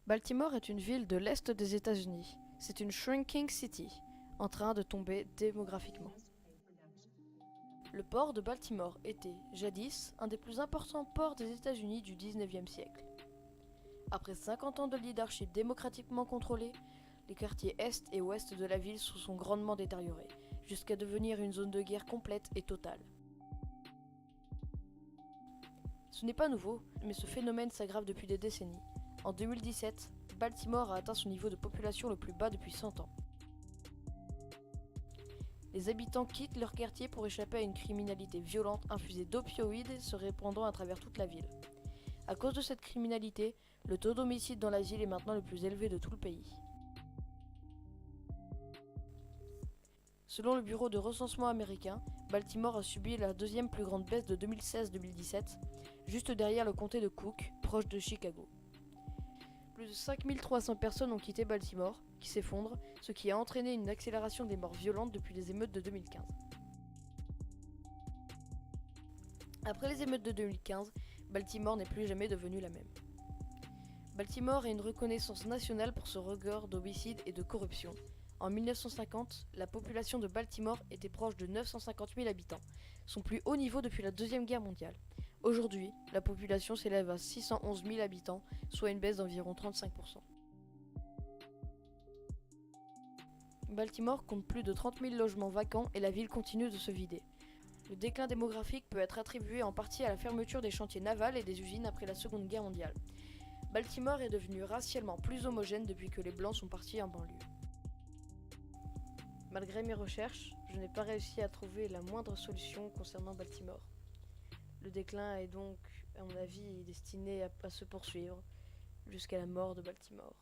Baltimore est une ville de l'Est des États-Unis. C'est une shrinking city, en train de tomber démographiquement. Le port de Baltimore était, jadis, un des plus importants ports des États-Unis du XIXe siècle. Après 50 ans de leadership démocratiquement contrôlé, les quartiers est et ouest de la ville se sont grandement détériorés, jusqu'à devenir une zone de guerre complète et totale. Ce n'est pas nouveau, mais ce phénomène s'aggrave depuis des décennies. En 2017, Baltimore a atteint son niveau de population le plus bas depuis 100 ans. Les habitants quittent leur quartier pour échapper à une criminalité violente infusée d'opioïdes se répandant à travers toute la ville. À cause de cette criminalité, le taux d'homicide dans la ville est maintenant le plus élevé de tout le pays. Selon le Bureau de recensement américain, Baltimore a subi la deuxième plus grande baisse de 2016-2017, juste derrière le comté de Cook, proche de Chicago. Plus de 5300 personnes ont quitté Baltimore, qui s'effondre, ce qui a entraîné une accélération des morts violentes depuis les émeutes de 2015. Après les émeutes de 2015, Baltimore n'est plus jamais devenue la même. Baltimore a une reconnaissance nationale pour ce record d'homicides et de corruption. En 1950, la population de Baltimore était proche de 950 000 habitants, son plus haut niveau depuis la Deuxième Guerre mondiale. Aujourd'hui, la population s'élève à 611 000 habitants, soit une baisse d'environ 35%. Baltimore compte plus de 30 000 logements vacants et la ville continue de se vider. Le déclin démographique peut être attribué en partie à la fermeture des chantiers navals et des usines après la Seconde Guerre mondiale. Baltimore est devenue racialement plus homogène depuis que les Blancs sont partis en banlieue. Malgré mes recherches, je n'ai pas réussi à trouver la moindre solution concernant Baltimore. Le déclin est donc, à mon avis, destiné à se poursuivre jusqu'à la mort de Baltimore.